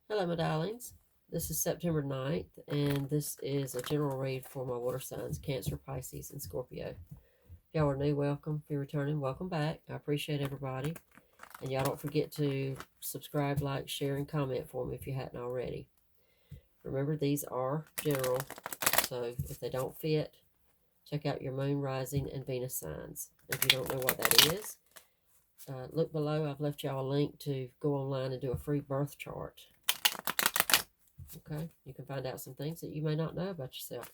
Hello, my darlings. This is September 9th, and this is a general read for my water signs, Cancer, Pisces, and Scorpio. If y'all are new, welcome. If you're returning, welcome back. I appreciate everybody. And y'all don't forget to subscribe, like, share, and comment for me if you hadn't already. Remember, these are general, so if they don't fit, check out your moon, rising, and Venus signs. If you don't know what that is, look below. I've left y'all a link to go online and do a free birth chart. Okay, you can find out some things that you may not know about yourself.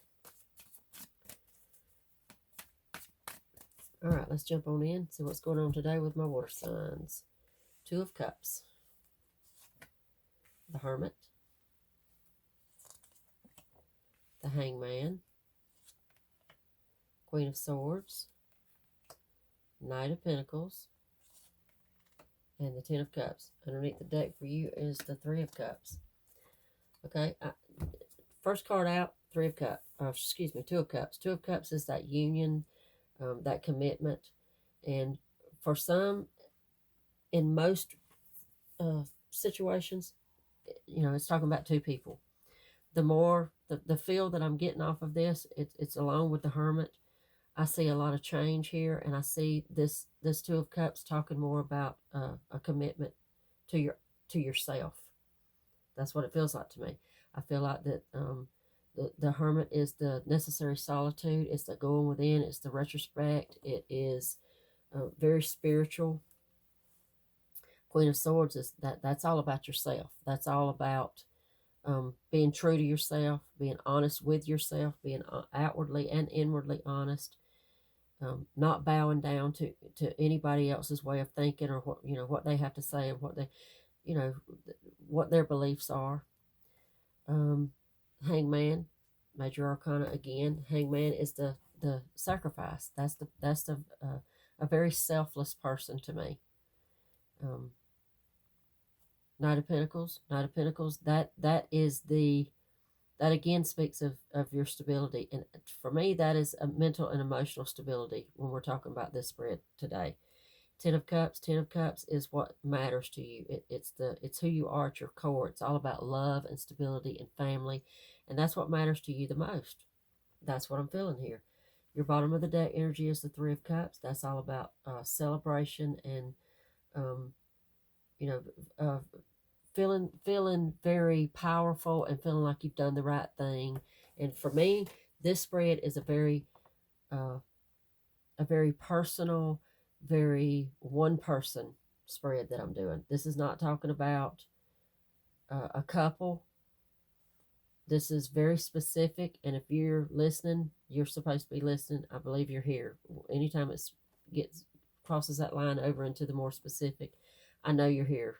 All right, let's jump on in, see what's going on today with my water signs. Two of Cups, the Hermit, the Hangman, Queen of Swords, Knight of Pentacles, and the Ten of Cups. Underneath the deck for you is the Three of Cups. Okay, first card out, Two of Cups. Two of Cups is that union, that commitment. And for some, in most situations, it's talking about two people. The more, the feel that I'm getting off of this, it's along with the Hermit. I see a lot of change here, and I see this Two of Cups talking more about a commitment to yourself. That's what it feels like to me. I feel like that the Hermit is the necessary solitude. It's the going within. It's the retrospect. It is very spiritual. Queen of Swords is that's all about yourself. That's all about being true to yourself, being honest with yourself, being outwardly and inwardly honest, not bowing down to anybody else's way of thinking or what they have to say and what their beliefs are. Hangman, Major Arcana again. Hangman is the sacrifice. That's a very selfless person to me. Knight of Pentacles. That again speaks of your stability. And for me, that is a mental and emotional stability when we're talking about this spread today. Ten of Cups is what matters to you. It's who you are at your core. It's all about love and stability and family. And that's what matters to you the most. That's what I'm feeling here. Your bottom of the deck energy is the Three of Cups. That's all about celebration and feeling very powerful and feeling like you've done the right thing. And for me, this spread is a very personal, very one person spread that I'm doing. This is not talking about a couple. This is very specific, and if you're listening, you're supposed to be listening. I believe you're here. Anytime it crosses that line over into the more specific, I know you're here.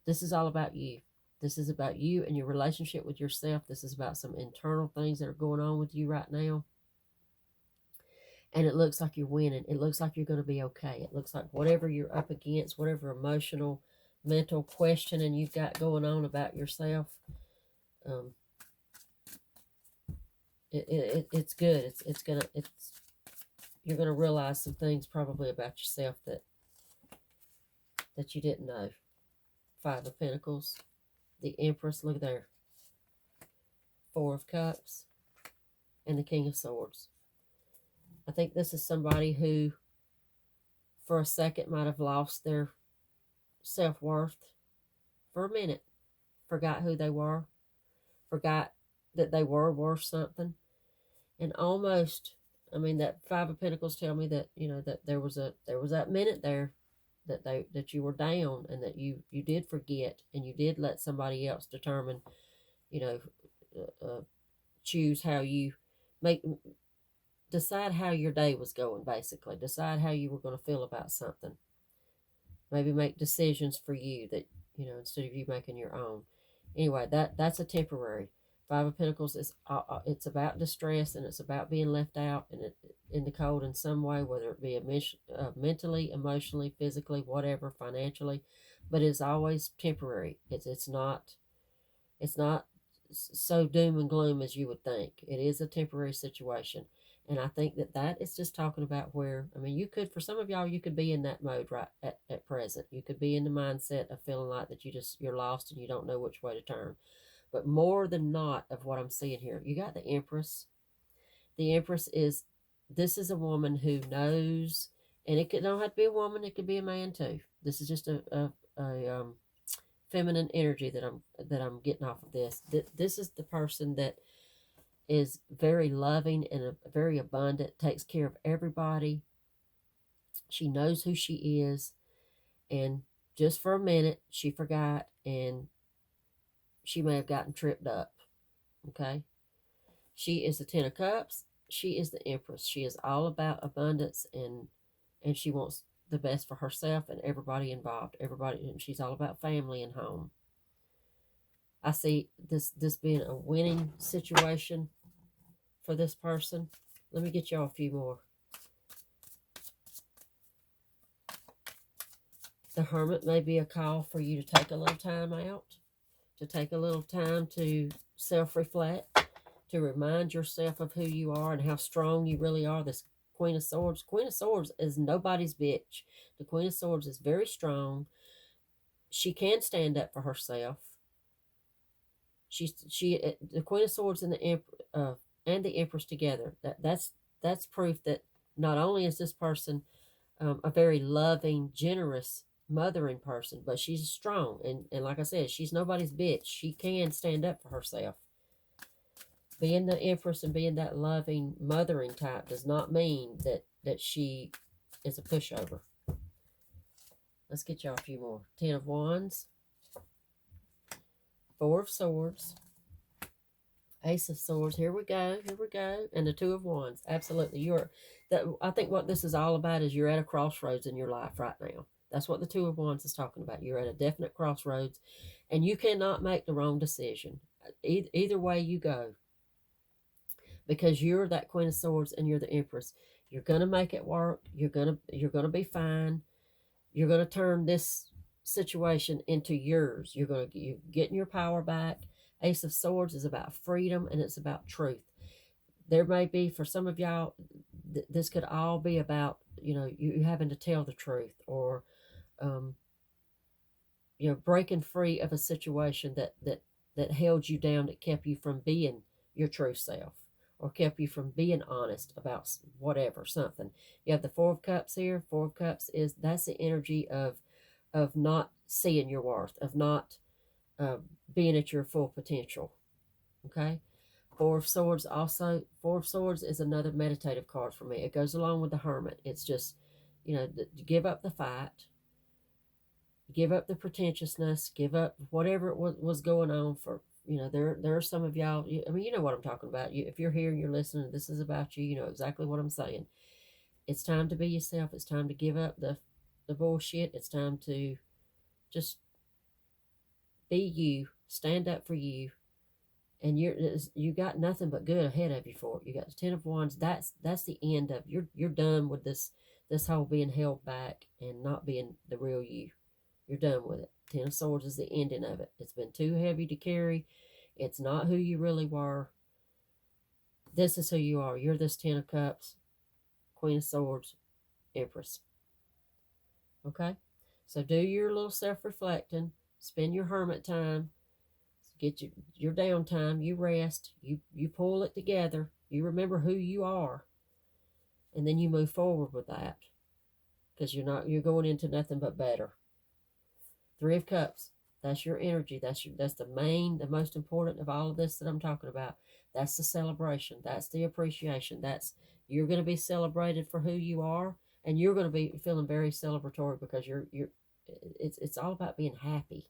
This is all about you. This is about you and your relationship with yourself. This is about some internal things that are going on with you right now. And it looks like you're winning. It looks like you're going to be okay. It looks like whatever you're up against, whatever emotional, mental questioning you've got going on about yourself, it's good. You're gonna realize some things probably about yourself that you didn't know. Five of Pentacles, the Empress. Look there. Four of Cups, and the King of Swords. I think this is somebody who, for a second, might have lost their self-worth for a minute, forgot who they were, forgot that they were worth something, and almost, that Five of Pentacles tell me that that there was that minute there that you were down, and that you did forget, and you did let somebody else determine, choose how you decide how your day was going, basically decide how you were going to feel about something, maybe make decisions for you that instead of you making your own. Anyway, that's a temporary. Five of Pentacles is it's about distress, and it's about being left out and in the cold in some way, whether it be mentally, emotionally, physically, whatever, financially, but it's always temporary. It's not so doom and gloom as you would think. It is a temporary situation, And I think that that is just talking about where, I mean, you could, for some of y'all, you could be in that mode right at present. You could be in the mindset of feeling like that you're lost and you don't know which way to turn. But more than not of what I'm seeing here, you got the Empress. The Empress is, this is a woman who knows, and it could don't have to be a woman, it could be a man too. This is just a feminine energy that I'm getting off of this. This is the person that is very loving and very abundant, takes care of everybody. She knows who she is, and just for a minute, she forgot, and she may have gotten tripped up. Okay? She is the Ten of Cups. She is the Empress. She is all about abundance, and she wants the best for herself and everybody involved. Everybody, and she's all about family and home. I see this being a winning situation for this person. Let me get y'all a few more. The Hermit may be a call for you to take a little time out, to take a little time to self-reflect, to remind yourself of who you are and how strong you really are. This Queen of Swords. Queen of Swords is nobody's bitch. The Queen of Swords is very strong. She can stand up for herself. The Queen of Swords and the Empress together. That's proof that not only is this person a very loving, generous, mothering person, but she's strong, and like I said, she's nobody's bitch. She can stand up for herself. Being the Empress and being that loving, mothering type does not mean that she is a pushover. Let's get y'all a few more. Ten of Wands, Four of Swords, Ace of Swords. Here we go. And the Two of Wands. Absolutely. I think what this is all about is you're at a crossroads in your life right now. That's what the Two of Wands is talking about. You're at a definite crossroads, and you cannot make the wrong decision. Either way you go, because you're that Queen of Swords and you're the Empress. You're gonna make it work. You're gonna be fine. You're gonna turn this situation into yours. You're getting your power back. Ace of Swords is about freedom, and it's about truth. There may be, for some of y'all, this could all be about, you having to tell the truth, or breaking free of a situation that held you down, that kept you from being your true self, or kept you from being honest about whatever, something. You have the Four of Cups here. Four of Cups that's the energy of not seeing your worth, of not being at your full potential. Okay? Four of Swords also. Four of Swords is another meditative card for me. It goes along with the Hermit. It's just, give up the fight, give up the pretentiousness, give up whatever was going on for, there are some of y'all, I mean, you know what I'm talking about. If you're here and you're listening, this is about you, you know exactly what I'm saying. It's time to be yourself. It's time to give up the bullshit. It's time to just be you, stand up for you, and you got nothing but good ahead of you for it. You got the Ten of Wands. That's the end of you're done with this whole being held back and not being the real you. You're done with it. Ten of Swords is the ending of it. It's been too heavy to carry. It's not who you really were. This is who you are. You're this Ten of Cups, Queen of Swords, Empress. Okay? So do your little self-reflecting. Spend your hermit time. Get your downtime. You rest. You pull it together. You remember who you are. And then you move forward with that. Because you're going into nothing but better. Three of Cups. That's your energy. That's the most important of all of this that I'm talking about. That's the celebration. That's the appreciation. You're going to be celebrated for who you are, and you're going to be feeling very celebratory because it's all about being happy.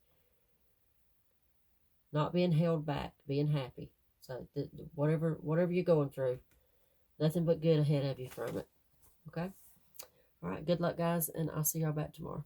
Not being held back, being happy. So whatever you're going through, nothing but good ahead of you from it. Okay? All right, good luck, guys, and I'll see y'all back tomorrow.